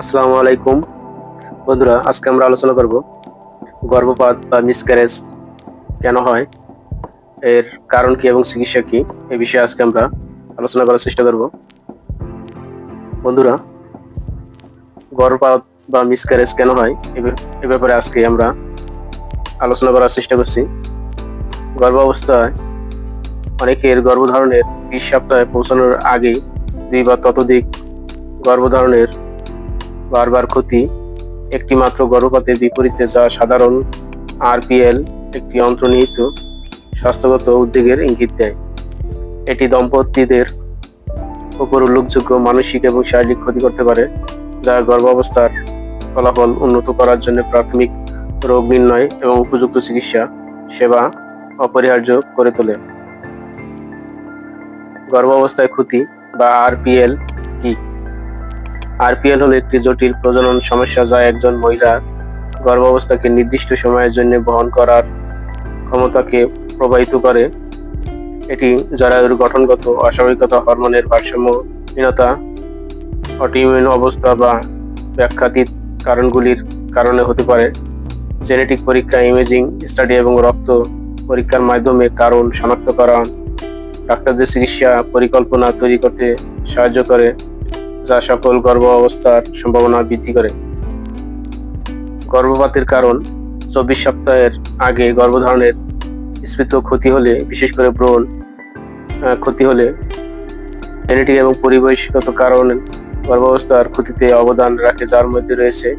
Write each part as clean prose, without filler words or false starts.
আসসালামু আলাইকুম বন্ধুরা, আজকে আমরা আলোচনা করব গর্ভপাত বা মিসক্যারেজ কেন হয়, এর কারণ কি এবং চিকিৎসা কি, এই বিষয়ে আজকে আমরা আলোচনা করার চেষ্টা করব। বন্ধুরা, গর্ভপাত বা মিসক্যারেজ কেন হয় এ ব্যাপারে আজকে আমরা আলোচনা করার চেষ্টা করছি। গর্ভাবস্থায় অনেকের গর্ভধারণের 20 সপ্তাহে পৌঁছানোর আগেই 2 বা ততোধিক গর্ভধারণের বারবার ক্ষতি একটি মাত্র গর্ভপাতের বিপরীতে, যা সাধারণ আরপিএল একটি অন্তর্নিহিত স্বাস্থ্যগত উদ্বেগের ইঙ্গিত দেয়। এটি দম্পতিদের উপর উল্লেখযোগ্য মানসিক এবং শারীরিক ক্ষতি করতে পারে, যা গর্ভাবস্থার ফলাফল উন্নত করার জন্য প্রাথমিক রোগ নির্ণয় এবং উপযুক্ত চিকিৎসা সেবা অপরিহার্য করে তোলে। গর্ভাবস্থায় ক্ষতি বা আরপিএল কি? আরপিএল হলো একটি জটিল প্রজনন সমস্যা যা একজন মহিলার গর্ভাবস্থাকে নির্দিষ্ট সময়ের জন্য বহন করার ক্ষমতাকে প্রভাবিত করে। এটি জরায়ুর গঠনগত অস্বাভাবিকতা, হরমোনের ভারসাম্যহীনতা, অটোইমিউন অবস্থা বা ব্যাখ্যাতীত কারণগুলির কারণে হতে পারে। জেনেটিক পরীক্ষা, ইমেজিং স্টাডি এবং রক্ত পরীক্ষার মাধ্যমে কারণ শনাক্তকরণ ডাক্তারদের চিকিৎসা পরিকল্পনা তৈরি করতে সাহায্য করে, যা সকল গর্ভাবস্থার সম্ভাবনা বৃদ্ধি করে। গর্ভপাতের কারণ: 24 সপ্তাহের আগে গর্ভধারণের স্ফীত ক্ষতি হলে, বিশেষ করে ভ্রূণ ক্ষতি হলে। জেনেটিক এবং পরিবেশগত কারণ গর্ভাবস্থার ক্ষতিতে অবদান রাখে, যার মধ্যে রয়েছে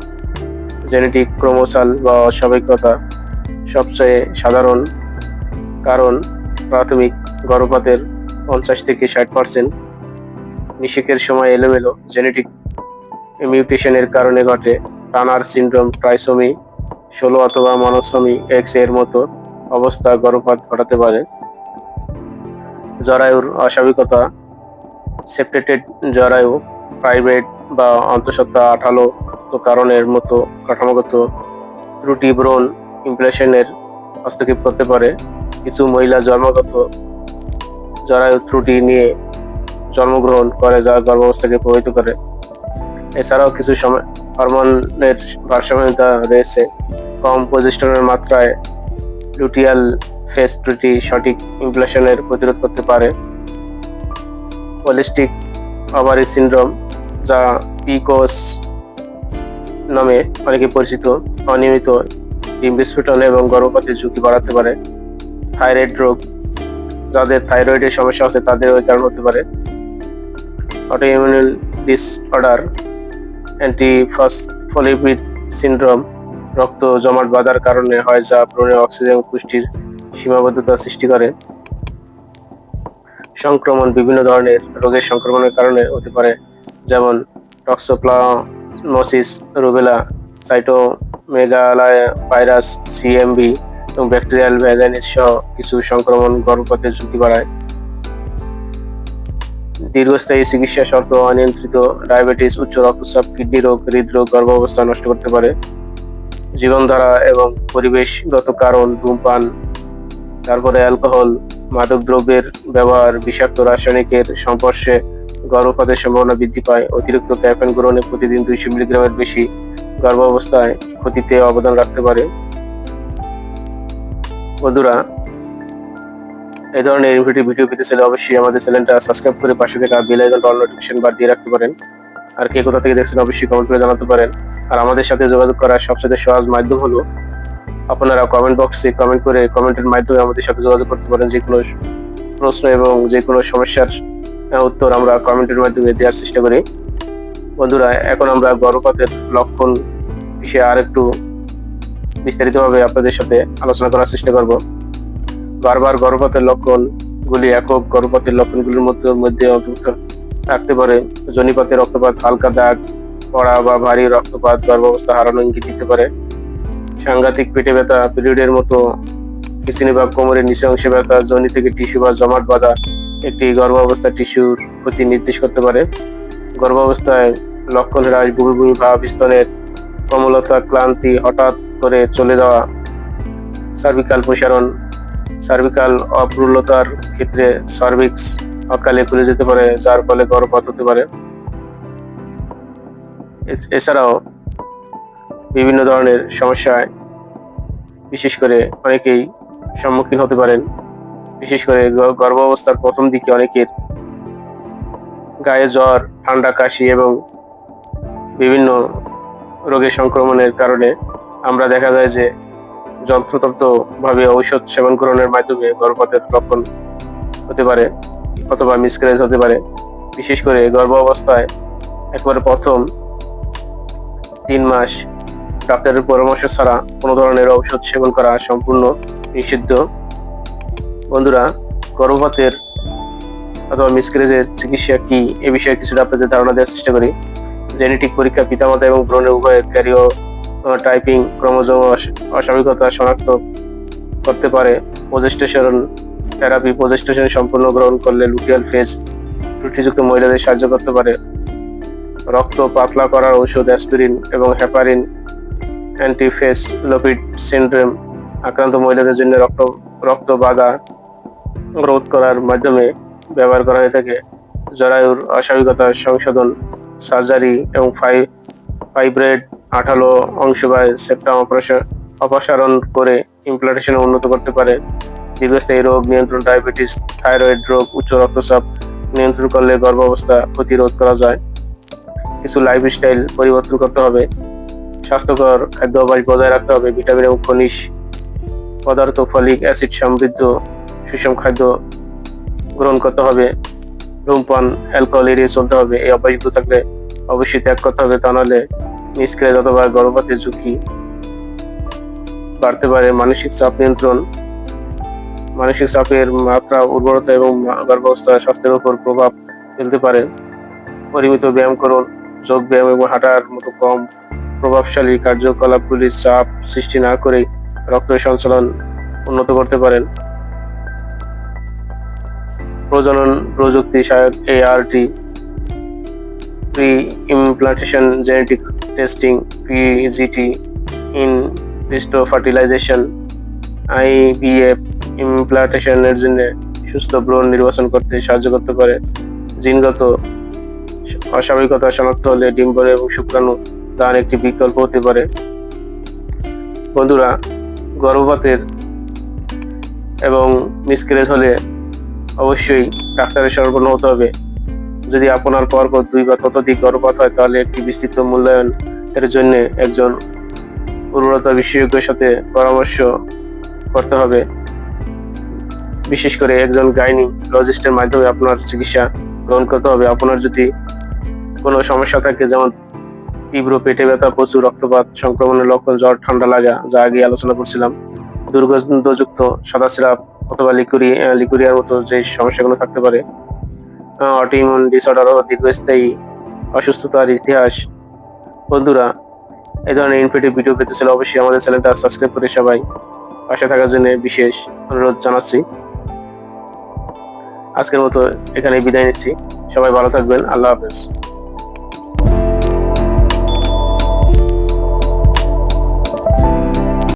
জেনেটিক ক্রোমোসাল বা অস্বাভাবিকতা। সবচেয়ে সাধারণ কারণ প্রাথমিক গর্ভপাতের 50 থেকে 60% নিষেকের সময় এলোমেলো জেনেটিক মিউটেশনের কারণে ঘটে। টানার সিন্ড্রোম, ট্রাইসোমি 16 অথবা মনোসোমি এক্স এর মতো অবস্থা গর্ভপাত ঘটাতে পারে। জরায়ুর অস্বাভাবিকতা, সেপ্টেটেড জরায়ু, প্রাইভেট বা অন্তঃসত্ত্বা আঠালো কারণের মতো কাঠামোগত ত্রুটি ভ্রূণ ইমপ্ল্যান্টেশনের হস্তক্ষেপ করতে পারে। কিছু মহিলা জন্মগত জরায়ু ত্রুটি নিয়ে জন্মগ্রহণ করে, যা গর্ভাবস্থাকে প্রভাবিত করে। এছাড়াও কিছু সময় হরমোনের ভারসাম্যহীনতা রয়েছে। কম প্রজেস্টেরনের মাত্রায় লুটিয়াল ফেস ত্রুটি সঠিক ইমপ্ল্যান্টেশনের প্রতিরোধ করতে পারে। পলিস্টিক ওভারি সিন্ড্রোম, যা পিকোস নামে অনেকে পরিচিত, অনিয়মিত ডিম বিস্ফোরণ এবং গর্ভপাতের ঝুঁকি বাড়াতে পারে। থাইরয়েড রোগ, যাদের থাইরয়েডের সমস্যা আছে তাদের ওই কারণ হতে পারে। অটোইমিউন ডিসঅর্ডার, অ্যান্টিফসফোলিপিড সিন্ড্রোম, রক্ত জমাট বাঁধার কারণে হয়, যা ভ্রূণের অক্সিজেন পুষ্টির সীমাবদ্ধতা সৃষ্টি করে। সংক্রমণ, বিভিন্ন ধরনের রোগের সংক্রমণের কারণে হতে পারে, যেমন টক্সোপ্লাজমোসিস, রুবেলা, সাইটোমেগালোভাইরাস, সিএমভি এবং ব্যাকটেরিয়াল ভ্যাজাইটিস সহ কিছু সংক্রমণ গর্ভপাতের ঝুঁকি বাড়ায়। দীর্ঘস্থায়ী চিকিৎসা শর্ত: অনিয়ন্ত্রিত ডায়াবেটিস, উচ্চ রক্তচাপ, কিডনি রোগ, হৃদরোগ গর্ভাবস্থা নষ্ট করতে পারে। জীবনধারা এবং পরিবেশগত কারণ: ধূমপান, তারপরে অ্যালকোহল, মাদক দ্রব্যের ব্যবহার, বিষাক্ত রাসায়নিকের সংস্পর্শে গর্ভপাতের সম্ভাবনা বৃদ্ধি পায়। অতিরিক্ত ক্যাফেইন গ্রহণে প্রতিদিন 200 মিলিগ্রামের বেশি গর্ভাবস্থায় ক্ষতিতে অবদান রাখতে পারে। বন্ধুরা, এই ধরনের ইনফরমেটিভ ভিডিও পেতে চাইলে অবশ্যই আমাদের চ্যানেলটা সাবস্ক্রাইব করে পাশে থাকা বেল আইকনটা অল নোটিফিকেশন বার দিয়ে রাখতে পারেন। আর কে কোথা থেকে দেখছেন অবশ্যই কমেন্ট করে জানাতে পারেন। আর আমাদের সাথে যোগাযোগ করার সবচেয়ে সহজ মাধ্যম হলো আপনারা কমেন্ট বক্সে কমেন্ট করে কমেন্টের মাধ্যমে আমাদের সাথে যোগাযোগ করতে পারেন। যে কোনো প্রশ্ন এবং যে কোনো সমস্যার উত্তর আমরা কমেন্টের মাধ্যমে দেওয়ার চেষ্টা করি। বন্ধুরা, এখন আমরা গর্ভপাতের লক্ষণ বিষয়ে আর একটু বিস্তারিতভাবে আপনাদের সাথে আলোচনা করার চেষ্টা করব। বারবার গর্ভপাতের লক্ষণগুলি একক গর্ভপাতের লক্ষণগুলির মধ্যে অন্তর্ভুক্ত থাকতে পারে। যোনিপাতে রক্তপাত, হালকা দাগ পড়া বা ভারী রক্তপাত গর্ভাবস্থা হারানো ইঙ্গিত দিতে পারে। সাংঘাতিক পেটে ব্যথা, পিরিয়ডের মতো খিঁচুনি বা কোমরের নিচে অংশে ব্যথা, যোনি থেকে টিস্যু বা জমাট বাঁধা একটি গর্ভাবস্থার টিস্যুর ক্ষতি নির্দেশ করতে পারে। গর্ভাবস্থায় লক্ষণ হ্রাস, বমি বমি ভাব, স্তনের কোমলতা, ক্লান্তি, হঠাৎ করে চলে যাওয়া। সার্ভিক্যাল প্রসারণ, সার্ভিক্যাল অপ্রুলতার ক্ষেত্রে সার্ভিক্স অকালে খুলে যেতে পারে, যার ফলে গর্ভপাত হতে পারে। এছাড়াও বিভিন্ন ধরনের সমস্যায় বিশেষ করে অনেকেই সম্মুখীন হতে পারেন। বিশেষ করে গর্ভাবস্থার প্রথম দিকে অনেকের গায়ে জ্বর, ঠান্ডা, কাশি এবং বিভিন্ন রোগের সংক্রমণের কারণে আমরা দেখা যায় যে যন্ত্রতন্ত্র ভাবে ঔষধ সেবন গ্রহণের মাধ্যমে গর্ভপাতের লক্ষণ হতে পারে অথবা মিসক্যারেজ হতে পারে। বিশেষ করে গর্ভাবস্থায় একবারে প্রথম 3 মাস ডাক্তারের পরামর্শ ছাড়া কোনো ধরনের ঔষধ সেবন করা সম্পূর্ণ নিষিদ্ধ। বন্ধুরা, গর্ভপাতের অথবা মিসক্যারেজের চিকিৎসা কি এ বিষয়ে কিছুটা আপনাদের ধারণা দেওয়ার চেষ্টা করি। জেনেটিক পরীক্ষা পিতামাতা এবং ভ্রূণের উভয়ের ক্যারিও টাইপিং ক্রোমোজোম অস্বাভাবিকতা শনাক্ত করতে পারে। প্রজেস্টেশন থেরাপি প্রজেস্টেশন সম্পূর্ণ গ্রহণ করলে লুটিয়াল ফেজ ত্রুটিযুক্ত মহিলাদের সাহায্য করতে পারে। রক্ত পাতলা করার ঔষধ অ্যাসপিরিন এবং হেপারিন অ্যান্টিফেসলোপিড সিনড্রোম আক্রান্ত মহিলাদের জন্য রক্ত বাধা রোধ করার মাধ্যমে ব্যবহার করা হয়ে থাকে। জরায়ুর অস্বাভাবিকতা সংশোধন সার্জারি এবং ফাইব্রয়েড আঠালো অংশ বা সেপ্টাম অপসারণ করে ইমপ্লান্টেশন উন্নত করতে পারে। দীর্ঘস্থায়ী রোগ নিয়ন্ত্রণ ডায়াবেটিস, থাইরয়েড রোগ, উচ্চ রক্তচাপ নিয়ন্ত্রণ করলে গর্ভাবস্থা প্রতিরোধ করা যায়। কিছু লাইফস্টাইল পরিবর্তন করতে হবে। স্বাস্থ্যকর খাদ্যাভ্যাস বজায় রাখতে হবে। ভিটামিন এবং খনিজ পদার্থ, ফলিক অ্যাসিড সমৃদ্ধ সুষম খাদ্য গ্রহণ করতে হবে। ধূমপান, অ্যালকোহল এড়িয়ে চলতে হবে। এই অভ্যাসগুলো থাকলে অবশ্যই ত্যাগ করতে হবে, তা নাহলে মিসক্যারেজ অথবা গর্ভপাতের ঝুঁকি বাড়তে পারে। মানসিক চাপ নিয়ন্ত্রণ, মানসিক চাপের মাত্রা উর্বরতা এবং গর্ভাবস্থা স্বাস্থ্যের উপর প্রভাব ফেলতে পারে। পরিমিত ব্যায়াম করুন। যোগ ব্যায়াম এবং হাঁটার মতো কম প্রভাবশালী কার্যকলাপগুলি চাপ সৃষ্টি না করে রক্ত সঞ্চালন উন্নত করতে পারেন। প্রজনন প্রযুক্তি সহায়ক ART, pre implantation genetic testing, PGT, in vitro fertilisation, IVF ইমপ্লান্টেশনের জন্য সুস্থ ভ্রূণ নির্বাচন করতে সাহায্য করতে পারে। জিনগত অস্বাভাবিকতা শনাক্ত হলে ডিম্বাণু এবং শুক্রাণু দান একটি বিকল্প হতে পারে। বন্ধুরা, গর্ভপাতের এবং মিসক্যারেজ হলে অবশ্যই ডাক্তারের শরণাপন্ন হতে হবে। যদি আপনার পরপর 2 বা ততোধিক গর্ভপাত হয় তাহলে একটি বিস্তৃত মূল্যায়ন এর জন্য একজন উর্বরতা বিশেষজ্ঞের সাথে পরামর্শ করতে হবে। বিশেষ করে একজন গাইনোকোলজিস্টের মাধ্যমে আপনার চিকিৎসা গ্রহণ করতে হবে। আপনার যদি কোনো সমস্যা থাকে, যেমন তীব্র পেটে ব্যথা, প্রচুর রক্তপাত, সংক্রমণের লক্ষণ, জ্বর, ঠান্ডা লাগা, যা আগে আলোচনা করছিলাম, দুর্গন্ধযুক্ত সাদা স্রাব অথবা লিকুরিয়ার মতো যে সমস্যাগুলো থাকতে পারে, অটোইমিউন ডিসঅর্ডার ও দীর্ঘস্থায়ী অসুস্থতার ইতিহাস। বন্ধুরা, এই ধরনের ইনফরমেটিভ ভিডিও পেতে চাইলে অবশ্যই আমাদের চ্যানেলটা সাবস্ক্রাইব করে সবাই পাশে থাকার জন্য বিশেষ অনুরোধ জানাচ্ছি। আজকের মতো এখানে বিদায় নিচ্ছি। সবাই ভালো থাকবেন। আল্লাহ হাফেজ।